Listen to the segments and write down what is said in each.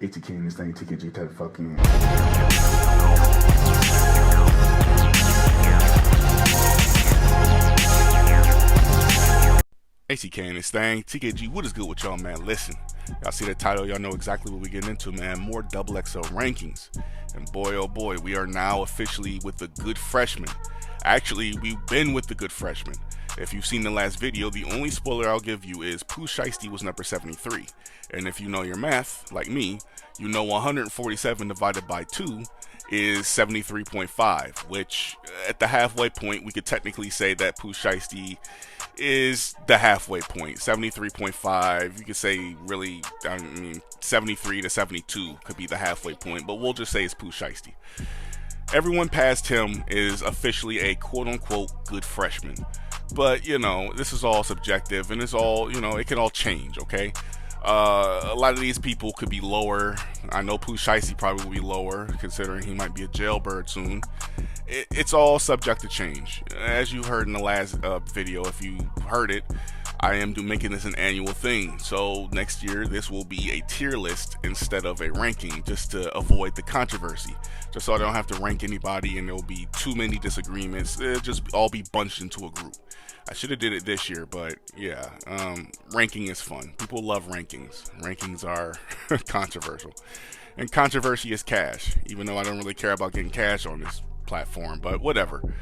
ATK in this thing, TKG type of fucking. ATK in this thing, TKG, what is good with y'all, man? Listen, y'all see the title, y'all know exactly what we're getting into, man. More XXL rankings. And boy, oh boy, we are now officially with the good freshmen. Actually, we've been with the good freshmen. If you've seen the last video, the only spoiler I'll give you is J.I.D was number 73. And if you know your math, like me, you know 147 divided by 2 is 73.5, which at the halfway point, we could technically say that J.I.D is the halfway point. 73.5, you could say really, 73 to 72 could be the halfway point, but we'll just say it's J.I.D. Everyone past him is officially a quote-unquote good freshman. But, you know, this is all subjective, and it's all, you know, it can all change, okay? A lot of these people could be lower. I know J.I.D probably will be lower, considering he might be a jailbird soon. It's all subject to change. As you heard in the last video, if you heard it, I am making this an annual thing. So next year, this will be a tier list instead of a ranking, just to avoid the controversy. Just so I don't have to rank anybody and there will be too many disagreements. It'll just all be bunched into a group. I should have did it this year, but yeah, ranking is fun. People love rankings. Rankings are controversial. And controversy is cash, even though I don't really care about getting cash on this platform, but whatever.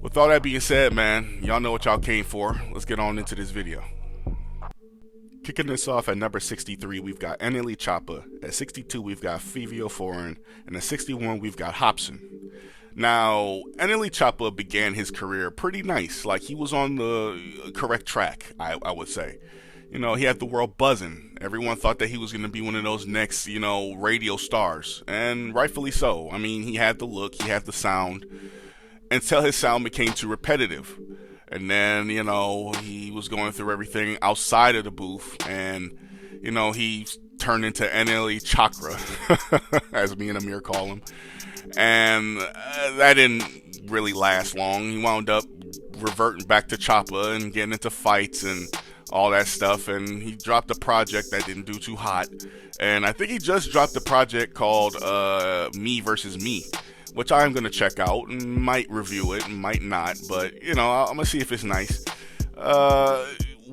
With all that being said, man, y'all know what y'all came for. Let's get on into this video. Kicking this off at number 63, we've got NLE Choppa. At 62, we've got Fivio Foreign. And at 61, we've got Hopsin. Now, NLE Choppa began his career pretty nice. Like, he was on the correct track, I would say. You know, he had the world buzzing. Everyone thought that he was going to be one of those next, you know, radio stars. And rightfully so. I mean, he had the look, he had the sound. Until his sound became too repetitive. And then, you know, he was going through everything outside of the booth. And, you know, he turned into NLE Chakra, as me and Amir call him. And that didn't really last long. He wound up reverting back to Choppa and getting into fights and all that stuff. And he dropped a project that didn't do too hot. And I think he just dropped a project called Me Versus Me, which I'm going to check out and might review it and might not, but, you know, I'm going to see if it's nice.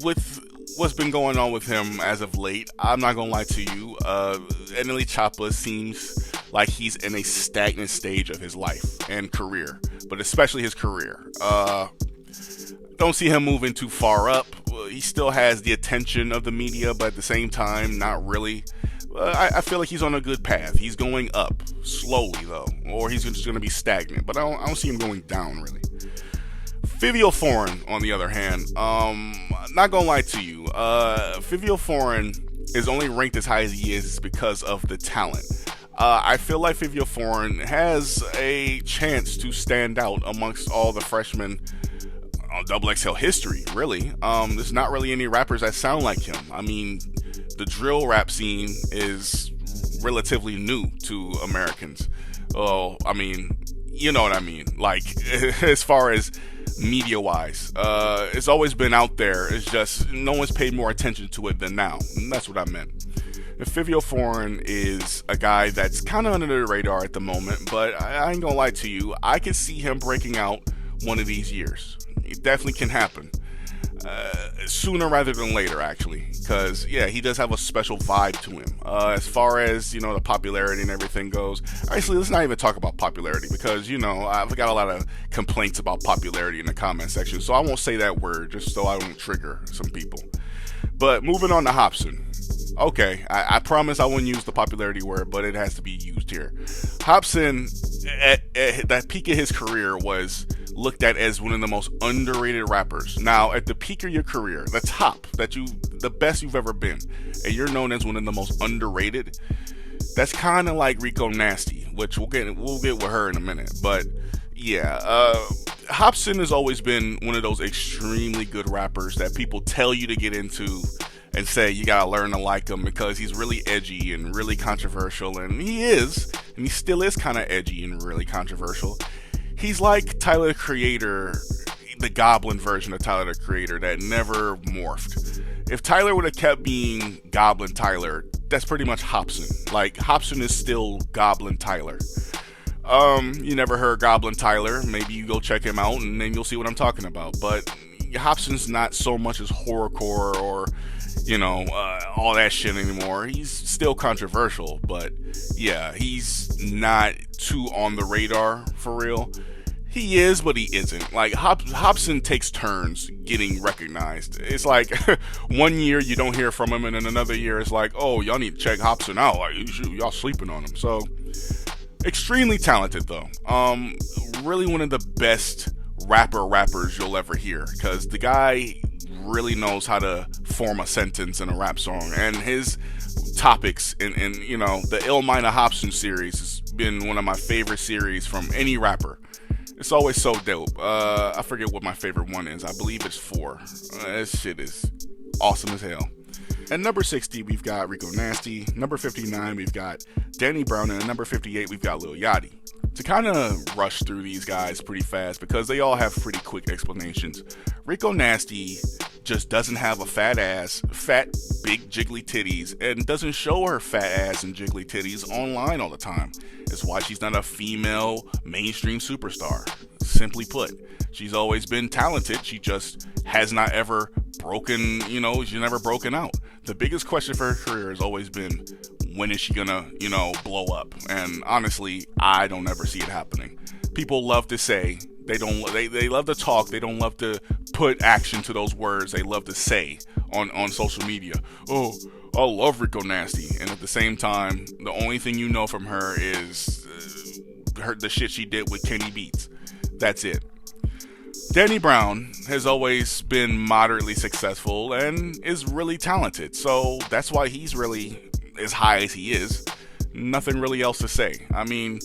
With what's been going on with him as of late, I'm not going to lie to you, NLE Choppa seems like he's in a stagnant stage of his life and career, but especially his career. Don't see him moving too far up. He still has the attention of the media, but at the same time, not really. I feel like he's on a good path. He's going up slowly though, or he's just going to be stagnant. But I don't see him going down really. Fivio Foreign, on the other hand, not gonna lie to you, Fivio Foreign is only ranked as high as he is because of the talent. I feel like Fivio Foreign has a chance to stand out amongst all the freshmen on XXL history. Really, there's not really any rappers that sound like him. I mean, the drill rap scene is relatively new to Americans. Oh, I mean, you know what I mean. Like, as far as media-wise, it's always been out there. It's just no one's paid more attention to it than now. And that's what I meant. And Fivio Foreign is a guy that's kind of under the radar at the moment, but I ain't gonna lie to you. I can see him breaking out one of these years. It definitely can happen. Sooner rather than later, actually, because yeah, he does have a special vibe to him. As far as, you know, the popularity and everything goes, actually, let's not even talk about popularity, because, you know, I've got a lot of complaints about popularity in the comment section, so I won't say that word just so I don't trigger some people. But moving on to Hopsin. Okay, I promise I wouldn't use the popularity word, but it has to be used here. Hopsin, at that peak of his career, was looked at as one of the most underrated rappers. Now, at the peak of your career, the top, the best you've ever been, and you're known as one of the most underrated, that's kind of like Rico Nasty, which we'll get with her in a minute. But yeah, Hopsin has always been one of those extremely good rappers that people tell you to get into and say you gotta learn to like him because he's really edgy and really controversial, and he is, and he still is kind of edgy and really controversial. He's like Tyler the Creator, the Goblin version of Tyler the Creator that never morphed. if Tyler would have kept being Goblin Tyler, that's pretty much Hopsin. Like, Hopsin is still Goblin Tyler. You never heard Goblin Tyler, maybe you go check him out and then you'll see what I'm talking about. But Hopsin's not so much as horrorcore or, all that shit anymore. He's still controversial, but yeah, he's not too on the radar for real. He is, but he isn't. Like, Hopsin takes turns getting recognized. It's like, one year you don't hear from him, and then another year it's like, oh, y'all need to check Hopsin out. Like, y'all sleeping on him. So, extremely talented, though. Really one of the best rappers you'll ever hear, because the guy really knows how to form a sentence in a rap song, and his topics in the Ill Minor Hopsin series has been one of my favorite series from any rapper. It's always so dope. I forget what my favorite one is. I believe it's 4. This shit is awesome as hell. At number 60, we've got Rico Nasty. Number 59, we've got Danny Brown. And at number 58, we've got Lil Yachty. To kind of rush through these guys pretty fast because they all have pretty quick explanations. Rico Nasty just doesn't have a fat ass, big jiggly titties, and doesn't show her fat ass and jiggly titties online all the time. It's why she's not a female mainstream superstar. Simply put, she's always been talented. She just has not ever broken, she's never broken out. The biggest question for her career has always been, when is she gonna, blow up? And honestly, I don't ever see it happening. People love to say, they love to talk, they don't love to put action to those words they love to say on social media. Oh, I love Rico Nasty. And at the same time, the only thing you know from her is the shit she did with Kenny Beats. That's it. Danny Brown has always been moderately successful and is really talented. So that's why he's really as high as he is. Nothing really else to say. I mean,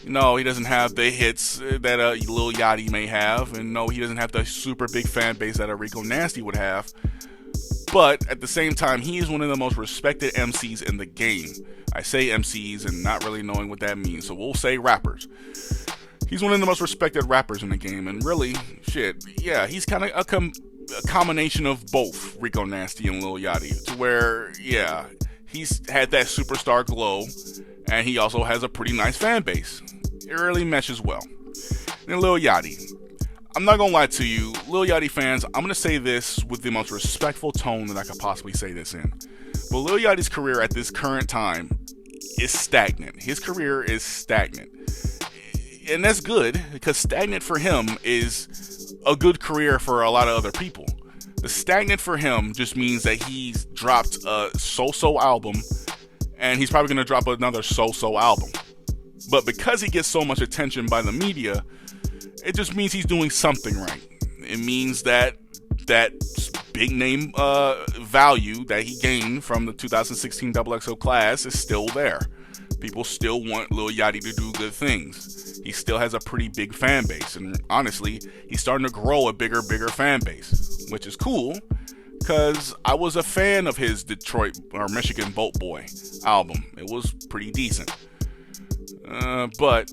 no, he doesn't have the hits that Lil Yachty may have, and no, he doesn't have the super big fan base that a Rico Nasty would have. But at the same time, he is one of the most respected MCs in the game. I say MCs and not really knowing what that means, so we'll say rappers. He's one of the most respected rappers in the game, and really, shit, yeah, he's kind of a combination of both Rico Nasty and Lil Yachty, to where, yeah, he's had that superstar glow, and he also has a pretty nice fan base. It really meshes well. And Lil Yachty. I'm not gonna lie to you, Lil Yachty fans, I'm gonna say this with the most respectful tone that I could possibly say this in. But Lil Yachty's career at this current time is stagnant. His career is stagnant. And that's good, because stagnant for him is a good career for a lot of other people. The stagnant for him just means that he's dropped a so-so album, and he's probably going to drop another so-so album. But because he gets so much attention by the media, it just means he's doing something right. It means that big name value that he gained from the 2016 XXL class is still there. People still want Lil Yachty to do good things. He still has a pretty big fan base, and honestly, he's starting to grow a bigger fan base, which is cool, because I was a fan of his Detroit or Michigan Boat Boy album. It was pretty decent. But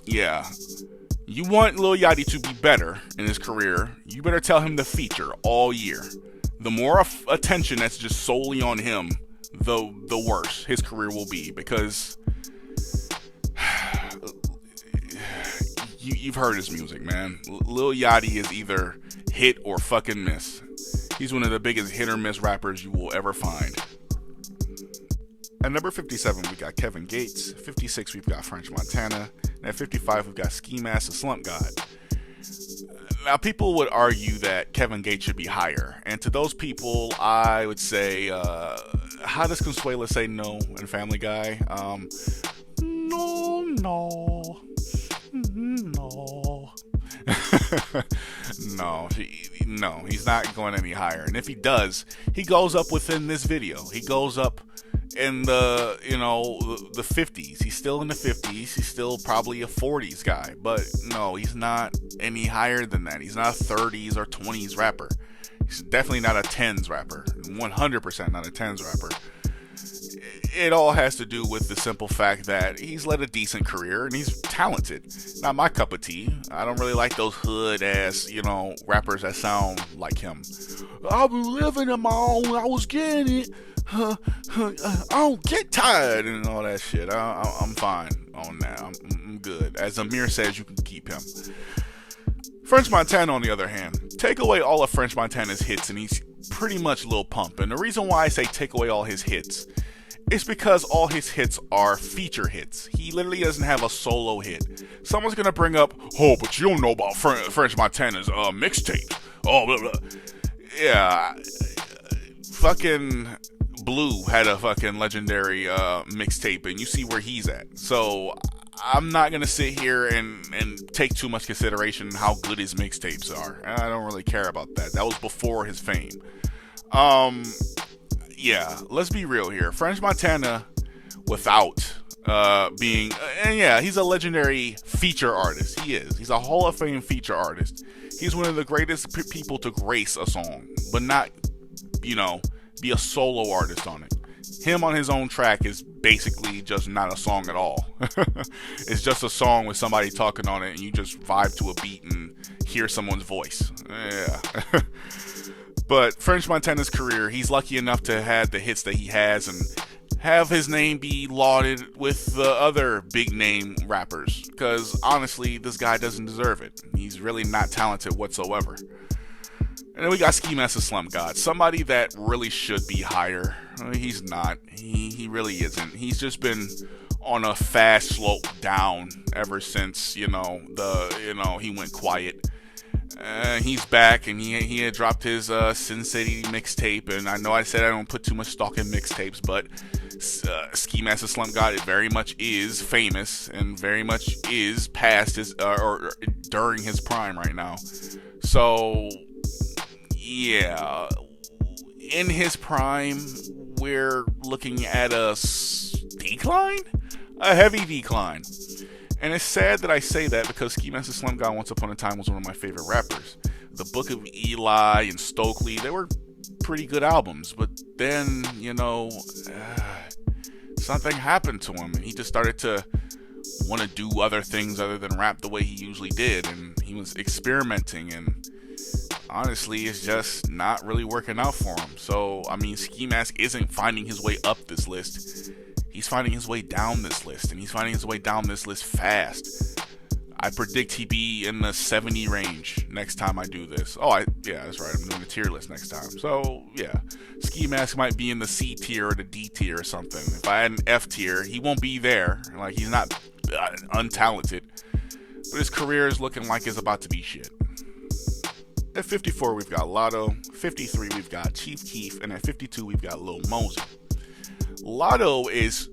yeah, you want Lil Yachty to be better in his career, you better tell him to feature all year. The more attention that's just solely on him, the worse his career will be, because you've heard his music, man. Lil Yachty is either hit or fucking miss. He's one of the biggest hit or miss rappers you will ever find. At number 57, we got Kevin Gates. 56, we've got French Montana. And at 55, we've got Ski Mask, the Slump God. Now, people would argue that Kevin Gates should be higher. And to those people, I would say, how does Consuela say no in Family Guy? No. No, he's not going any higher. And if he does, he goes up within this video. He goes up in the 50s. He's still in the 50s. He's still probably a 40s guy. But no, he's not any higher than that. He's not a 30s or 20s rapper. He's definitely not a 10s rapper. 100% not a 10s rapper. it all has to do with the simple fact that he's led a decent career and he's talented. Not my cup of tea. I don't really like those hood ass, rappers that sound like him. I've been living on my own. I was getting it. I don't get tired and all that shit. I'm fine on that. I'm good. As Amir says, you can keep him. French Montana, on the other hand, take away all of French Montana's hits and he's pretty much Lil Pump. And the reason why I say take away all his hits is because all his hits are feature hits. He literally doesn't have a solo hit. Someone's gonna bring up, oh, but you don't know about French Montana's mixtape. Oh, blah, blah. Yeah, fucking Blue had a fucking legendary mixtape, and you see where he's at. So I'm not gonna sit here and take too much consideration how good his mixtapes are. I don't really care about that. That was before his fame. Yeah, let's be real here. French Montana, without being, and yeah, he's a legendary feature artist. He is. He's a Hall of Fame feature artist. He's one of the greatest people to grace a song, but not, be a solo artist on it. Him on his own track is basically just not a song at all. It's just a song with somebody talking on it, and you just vibe to a beat and hear someone's voice. Yeah. But French Montana's career, he's lucky enough to have the hits that he has and have his name be lauded with the other big name rappers. Because honestly, this guy doesn't deserve it. He's really not talented whatsoever. And then we got Ski Master Slump God, somebody that really should be higher. He's not. He really isn't. He's just been on a fast slope down ever since he went quiet. He's back, and he had dropped his Sin City mixtape, and I know I said I don't put too much stock in mixtapes, but Ski Master Slump God very much is famous and very much is past his or during his prime right now. So yeah, in his prime, we're looking at a decline, a heavy decline. And it's sad that I say that because Ski Master Slump God once upon a time was one of my favorite rappers. The Book of Eli and Stokely, they were pretty good albums. But then, something happened to him. And he just started to want to do other things other than rap the way he usually did. And he was experimenting. And honestly, it's just not really working out for him. So, Ski Mask isn't finding his way up this list. He's finding his way down this list, and he's finding his way down this list fast. I predict he'd be in the 70 range next time I do this. Yeah, that's right. I'm doing a tier list next time. So, yeah. Ski Mask might be in the C tier or the D tier or something. If I had an F tier, he won't be there. Like, he's not untalented. But his career is looking like it's about to be shit. At 54, we've got Latto. 53, we've got Chief Keef. And at 52, we've got Lil Mosey. Latto is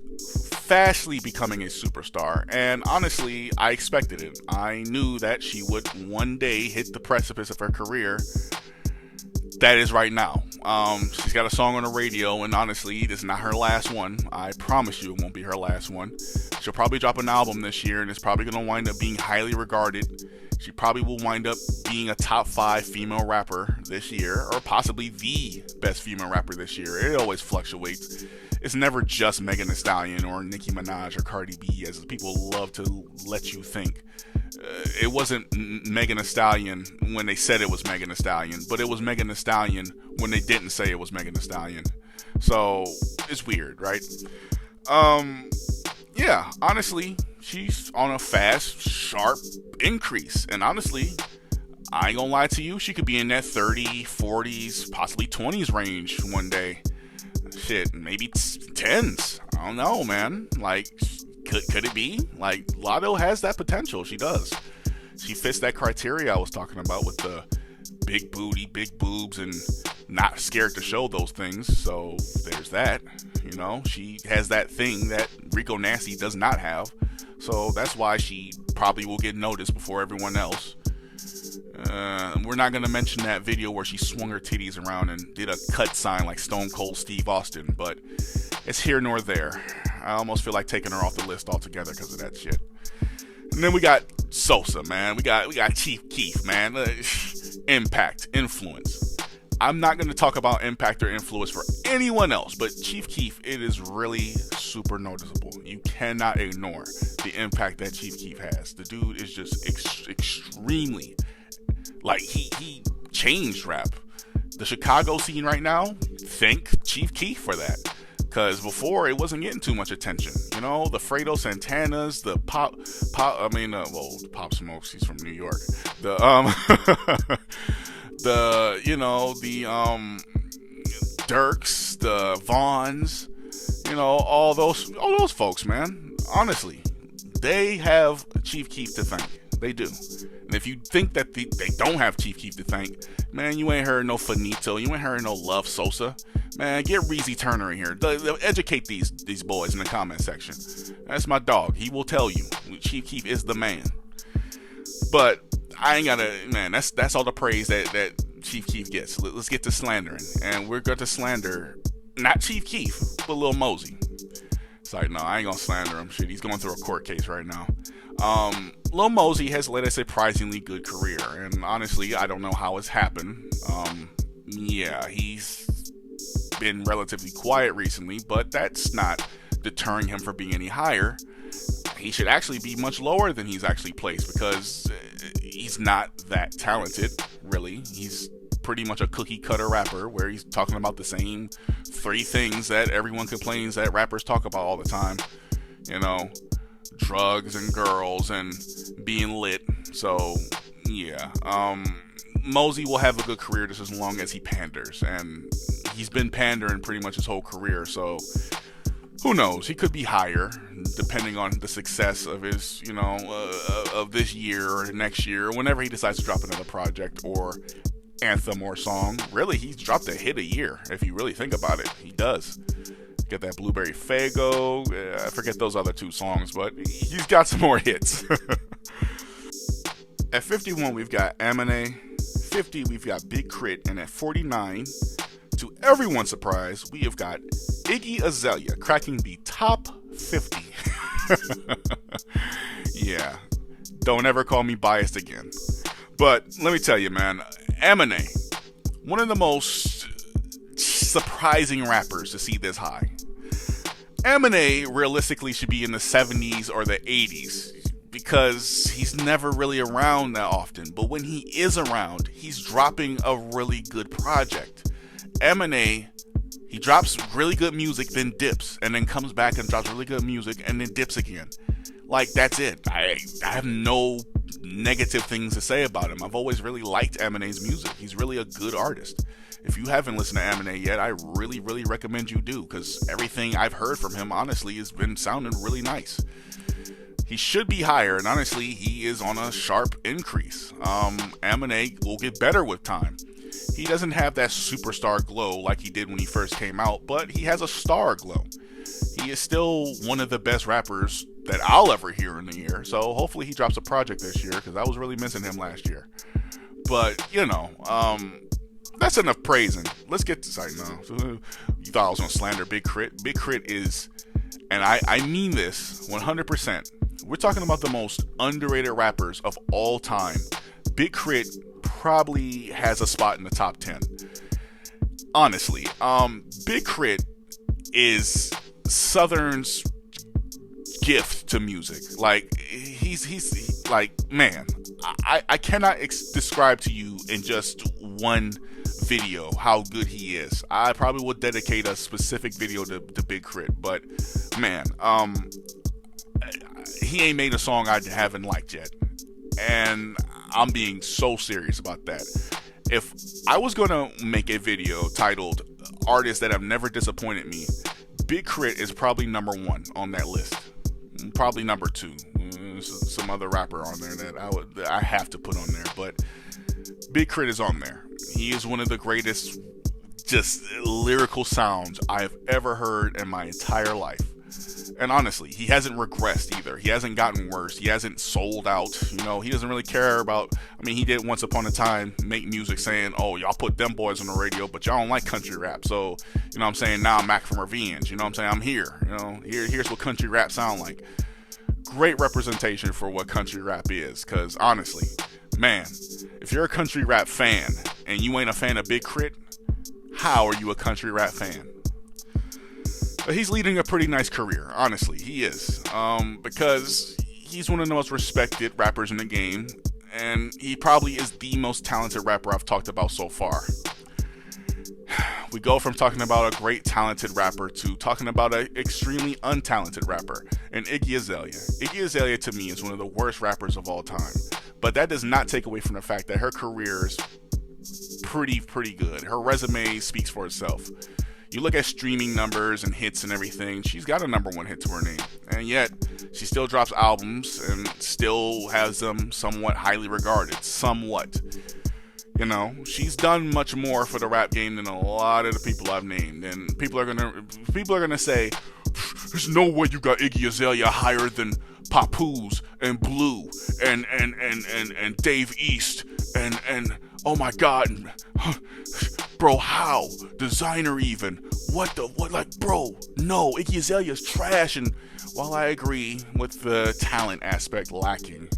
fastly becoming a superstar, and honestly, I expected it. I knew that she would one day hit the precipice of her career. That is right now. She's got a song on the radio, and honestly, this is not her last one. I promise you it won't be her last one. She'll probably drop an album this year, and it's probably going to wind up being highly regarded. She probably will wind up being a top 5 female rapper this year, or possibly the best female rapper this year. It always fluctuates. It's never just Megan Thee Stallion or Nicki Minaj or Cardi B, as people love to let you think. It wasn't Megan Thee Stallion when they said it was Megan Thee Stallion, but it was Megan Thee Stallion when they didn't say it was Megan Thee Stallion. So it's weird, right? Yeah, honestly, she's on a fast, sharp increase. And honestly, I ain't gonna lie to you, she could be in that 30s, 40s, possibly 20s range one day. Shit, maybe 10s. I don't know, man. Like, could it be? Like, Latto has that potential. She does. She fits that criteria I was talking about with the big booty, big boobs, and not scared to show those things. So there's that. She has that thing that Rico Nasty does not have. So that's why she probably will get noticed before everyone else. We're not going to mention that video where she swung her titties around and did a cut sign like Stone Cold Steve Austin, but it's here nor there. I almost feel like taking her off the list altogether because of that shit. And then we got Sosa, man. We got Chief Keef, man. Impact, influence. I'm not going to talk about impact or influence for anyone else, but Chief Keef, it is really super noticeable. You cannot ignore the impact that Chief Keef has. The dude is just extremely, like, he changed rap. The Chicago scene right now, thank Chief Keef for that. Because before, it wasn't getting too much attention. You know, the Fredo Santanas, the Pop Smokes, he's from New York. The, Dirks, the Vaughns, you know, all those folks, man. Honestly, they have Chief Keef to thank. They do. And if you think that they don't have Chief Keef to thank, man, you ain't heard no Finito, you ain't heard no Love Sosa. Man, get Reezy Turner in here. Educate these boys in the comment section. That's my dog. He will tell you. Chief Keef is the man. But I ain't gotta, man, that's all the praise that Chief Keef gets. Let's get to slandering. And we're going to slander, not Chief Keef, but Lil Mosey. It's like, no, I ain't gonna slander him. Shit, he's going through a court case right now. Lil Mosey has led a surprisingly good career. And honestly, I don't know how it's happened. Yeah, he's been relatively quiet recently, but that's not deterring him from being any higher. He should actually be much lower than he's actually placed, because he's not that talented, really. He's pretty much a cookie cutter rapper where he's talking about the same 3 things that everyone complains that rappers talk about all the time. You know, drugs and girls and being lit. So yeah, Mosey will have a good career just as long as he panders, and he's been pandering pretty much his whole career, so who knows? He could be higher, depending on the success of his, you know, of this year or next year, or whenever he decides to drop another project or anthem or song. Really, he's dropped a hit a year, if you really think about it. He does. Get that Blueberry Faygo, I forget those other 2 songs, but he's got some more hits. At 51, we've got Amine. 50, we've got Big K.R.I.T. And at 49, to everyone's surprise, we have got Iggy Azalea cracking the top 50. Yeah, don't ever call me biased again. But let me tell you, man, Amine, one of the most surprising rappers to see this high. Amine realistically should be in the 70s or the 80s, because he's never really around that often. But when he is around, he's dropping a really good project. Amine, he drops really good music, then dips, and then comes back and drops really good music, and then dips again. Like, that's it. I have no negative things to say about him. I've always really liked Amine's music. He's really a good artist. If you haven't listened to Amine yet, I really, really recommend you do, because everything I've heard from him, honestly, has been sounding really nice. He should be higher, and honestly, he is on a sharp increase. Amine will get better with time. He doesn't have that superstar glow like he did when he first came out, but he has a star glow. He is still one of the best rappers that I'll ever hear in the year, so hopefully he drops a project this year, because I was really missing him last year. But, you know, that's enough praising. Let's get to site now. You thought I was going to slander Big K.R.I.T. Big K.R.I.T. is, and I mean this 100%, we're talking about the most underrated rappers of all time. Big K.R.I.T. probably has a spot in the top 10. Honestly, Big K.R.I.T. is Southern's gift to music. Like, he's like, man, I cannot describe to you in just one video how good he is. I probably would dedicate a specific video to Big K.R.I.T., but man, he ain't made a song I haven't liked yet, and I'm being so serious about that. If I was gonna make a video titled "Artists That Have Never Disappointed Me," Big K.R.I.T. is probably number 1 on that list. Probably number 2. Some other rapper on there that I have to put on there, but Big K.R.I.T. is on there. He is one of the greatest just lyrical sounds I've ever heard in my entire life. And honestly, he hasn't regressed either. He hasn't gotten worse. He hasn't sold out. You know, he doesn't really care about, I mean, he did once upon a time make music saying, oh, y'all put them boys on the radio, but y'all don't like country rap. So, you know what I'm saying? Now I'm back from revenge. You know what I'm saying? I'm here. You know, here's what country rap sound like. Great representation for what country rap is. Because honestly, man, if you're a country rap fan and you ain't a fan of Big K.R.I.T., how are you a country rap fan? But he's leading a pretty nice career, honestly. He is. Because he's one of the most respected rappers in the game, and he probably is the most talented rapper I've talked about so far. We go from talking about a great talented rapper to talking about an extremely untalented rapper, and Iggy Azalea. Iggy Azalea to me is one of the worst rappers of all time, but that does not take away from the fact that her career is pretty good. Her resume speaks for itself. You look at streaming numbers and hits and everything, she's got a #1 hit to her name, and yet she still drops albums and still has them somewhat highly regarded. Somewhat. You know, she's done much more for the rap game than a lot of the people I've named, and people are gonna say, there's no way you got Iggy Azalea higher than Papoose and Blue and Dave East and oh my God, bro, how? Designer even? What, like, bro, no, Iggy Azalea's trash. And while I agree with the talent aspect lacking,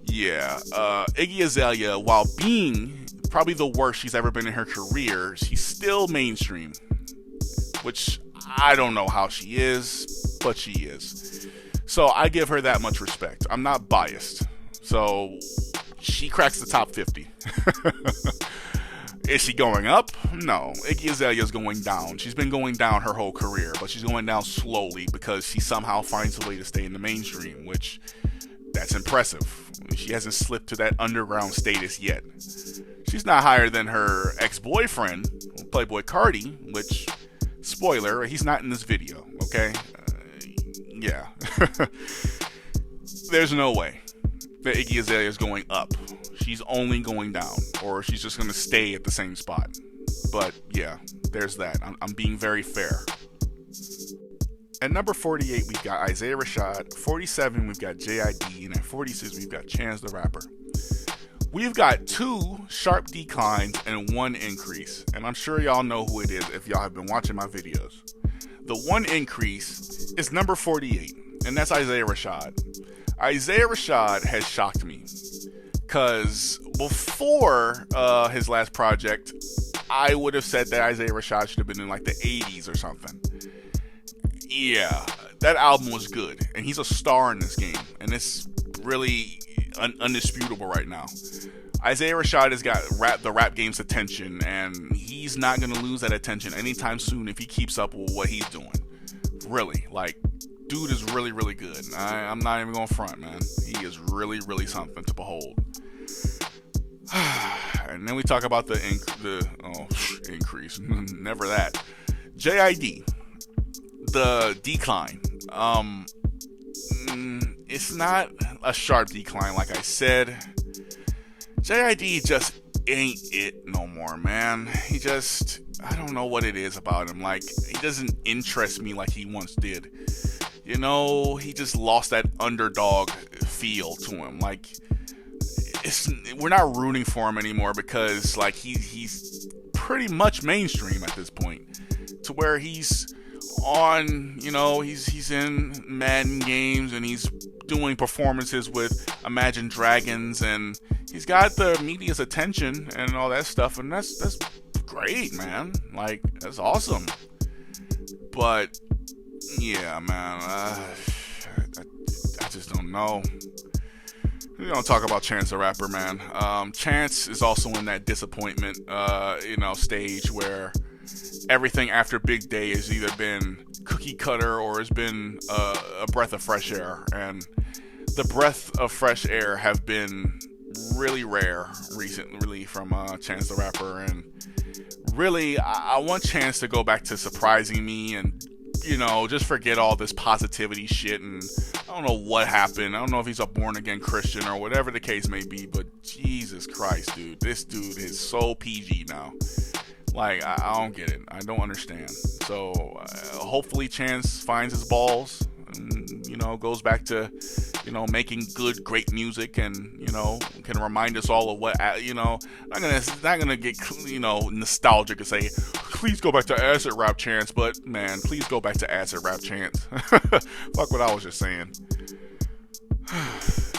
Iggy Azalea, while being probably the worst she's ever been in her career, she's still mainstream, which I don't know how she is, but she is. So I give her that much respect. I'm not biased. So she cracks the top 50. Is she going up? No. Iggy Azalea is going down. She's been going down her whole career, but she's going down slowly because she somehow finds a way to stay in the mainstream, which that's impressive. She hasn't slipped to that underground status yet. She's not higher than her ex-boyfriend, Playboy K.R.I.T, which, spoiler, he's not in this video, okay? Yeah. There's no way that Iggy Azalea is going up. She's only going down, or she's just going to stay at the same spot. But yeah, there's that. I'm being very fair. At number 48, we've got Isaiah Rashad. 47, we've got J.I.D. And at 46, we've got Chance the Rapper. We've got 2 sharp declines and 1 increase. And I'm sure y'all know who it is if y'all have been watching my videos. The 1 increase is number 48, and that's Isaiah Rashad. Isaiah Rashad has shocked me. Because before his last project, I would have said that Isaiah Rashad should have been in like the 80s or something. Yeah, that album was good, and he's a star in this game, and it's really undisputable right now. Isaiah Rashad has got the rap game's attention, and he's not going to lose that attention anytime soon if he keeps up with what he's doing. Really, like, dude is really good. I'm not even going to front, man. He is really something to behold. And then we talk about the increase. Never that. J.I.D. The decline. It's not a sharp decline, like I said. J.I.D. just ain't it no more, man. I don't know what it is about him. Like, he doesn't interest me like he once did. You know, he just lost that underdog feel to him. Like, we're not rooting for him anymore because, like, he's pretty much mainstream at this point, to where he's on, you know, he's in Madden games and he's doing performances with Imagine Dragons, and he's got the media's attention and all that stuff, and that's great, man. Like, that's awesome. But yeah, man, I just don't know. We don't talk about Chance the Rapper, man. Chance is also in that disappointment, stage where everything after Big Day has either been cookie cutter or has been a breath of fresh air. And the breath of fresh air have been really rare recently from Chance the Rapper. And really, I want Chance to go back to surprising me and, you know, just forget all this positivity shit. And I don't know what happened. I don't know if he's a born-again Christian or whatever the case may be. But Jesus Christ, dude. This dude is so PG now. Like, I don't get it. I don't understand. So, hopefully Chance finds his balls and, you know, goes back to, you know, making good, great music and, you know, can remind us all of what, you know, not gonna get, you know, nostalgic and say, please go back to acid rap Chance, but, man, please go back to acid rap Chance. Fuck what I was just saying.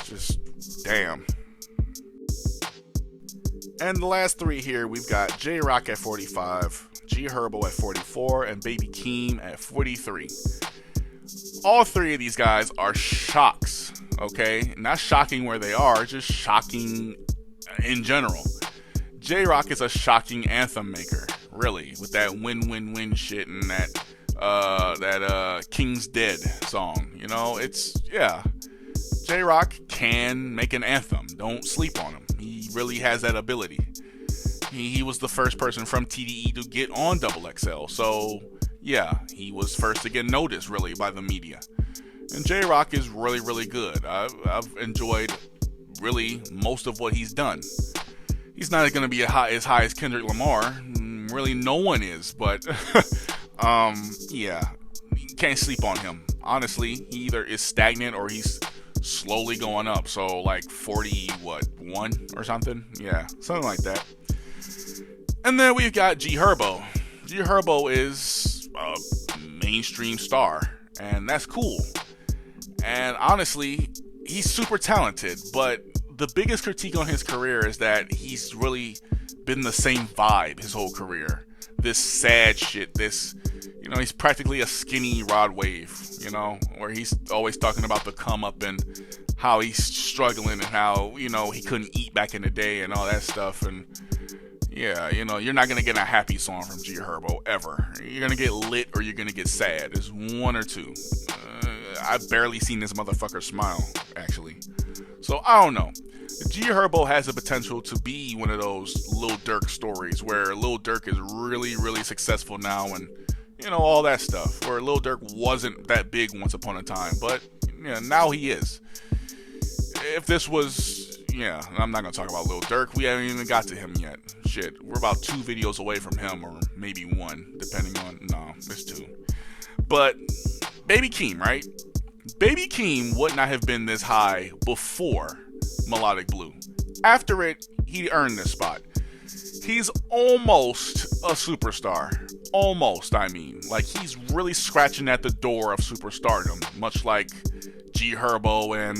Just, damn. And the last 3 here, we've got J-Rock at 45, G Herbo at 44, and Baby Keem at 43. All three of these guys are shocks, okay? Not shocking where they are, just shocking in general. J-Rock is a shocking anthem maker, really, with that win-win-win shit and that King's Dead song. You know, it's, yeah. J-Rock can make an anthem. Don't sleep on him. He really has that ability. He was the first person from TDE to get on XXL, so yeah, he was first to get noticed, really, by the media. And J-Rock is really, really good. I've enjoyed, really, most of what he's done. He's not going to be as high as Kendrick Lamar. Really, no one is, but, yeah, you can't sleep on him. Honestly, he either is stagnant or he's slowly going up. So, like, 41 or something? Yeah, something like that. And then we've got G Herbo. G Herbo is a mainstream star, and that's cool. And honestly, he's super talented, but the biggest critique on his career is that he's really been the same vibe his whole career. This sad shit, this, you know, he's practically a skinny Rod Wave, you know, where he's always talking about the come up and how he's struggling and how, you know, he couldn't eat back in the day and all that stuff. And yeah, you know, you're not going to get a happy song from G Herbo ever. You're going to get lit or you're going to get sad. There's one or two. I've barely seen this motherfucker smile, actually. So, I don't know. G Herbo has the potential to be one of those Lil Durk stories where Lil Durk is really, really successful now and, you know, all that stuff. Where Lil Durk wasn't that big once upon a time, but, yeah, now he is. If this was, yeah, I'm not going to talk about Lil Durk. We haven't even got to him yet. Shit, we're about 2 videos away from him, or maybe 1, depending on, no, it's 2. But, Baby Keem, right? Baby Keem would not have been this high before Melodic Blue. After it, he earned this spot. He's almost a superstar. Almost, I mean. Like, he's really scratching at the door of superstardom, much like G Herbo and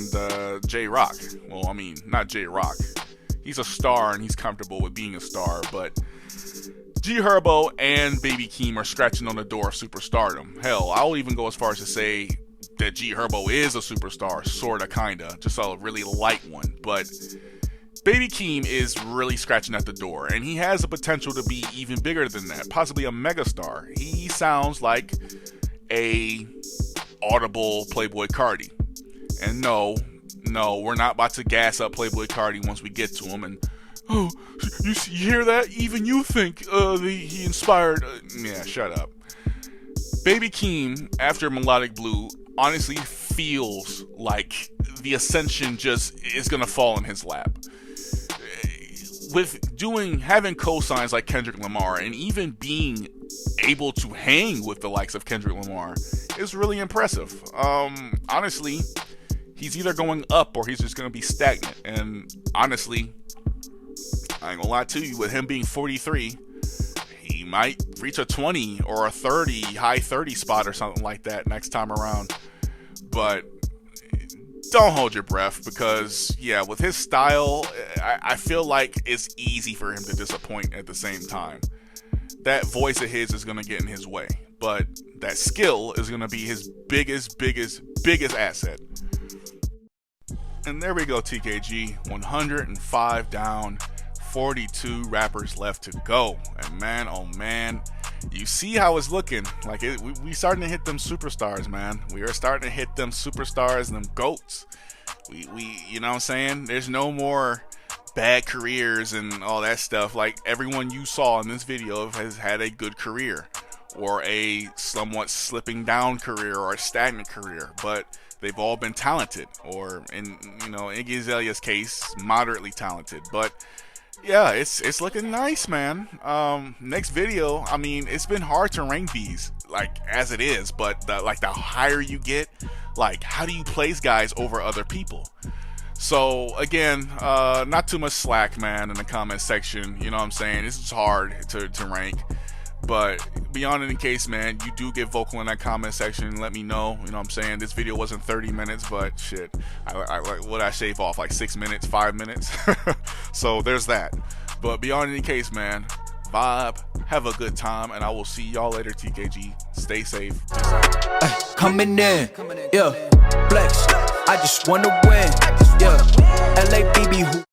J-Rock. Well, I mean, not J-Rock. He's a star and he's comfortable with being a star, but G Herbo and Baby Keem are scratching on the door of superstardom. Hell, I'll even go as far as to say that G Herbo is a superstar, sorta, kinda, just a really light one. But Baby Keem is really scratching at the door, and he has the potential to be even bigger than that, possibly a megastar. He sounds like a audible Playboi Carti. And no, we're not about to gas up Playboi Carti once we get to him. And oh, you hear that? Even you think he inspired? Yeah, shut up. Baby Keem, after Melodic Blue, honestly feels like the ascension just is gonna fall in his lap. With having cosigns like Kendrick Lamar and even being able to hang with the likes of Kendrick Lamar is really impressive. Honestly, he's either going up or he's just gonna be stagnant. And honestly, I ain't gonna lie to you, with him being 43, he might reach a 20 or a 30, high 30 spot or something like that next time around. But don't hold your breath, because, yeah, with his style, I feel like it's easy for him to disappoint at the same time. That voice of his is going to get in his way, but that skill is going to be his biggest asset. And there we go, TKG. 105 down, 42 rappers left to go. And man, oh man, you see how it's looking. Like, we starting to hit them superstars, man. We are starting to hit them superstars and them GOATs. We you know what I'm saying? There's no more bad careers and all that stuff. Like, everyone you saw in this video has had a good career, or a somewhat slipping down career, or a stagnant career, but they've all been talented, or in, you know, Iggy Azalea's case, moderately talented. But yeah, it's looking nice, man. Next video, I mean, it's been hard to rank these, like, as it is, but the higher you get, like, how do you place guys over other people? So again, not too much slack, man, in the comment section. You know what I'm saying? This is hard to rank. But beyond any case, man, you do get vocal in that comment section. Let me know. You know what I'm saying? This video wasn't 30 minutes, but shit, what I shave off, like 6 minutes, 5 minutes. So there's that. But beyond any case, man, vibe, Have a good time, and I will see y'all later, TKG. Stay safe. Coming in, yeah, flex. I just wanna win, yeah. LA BB who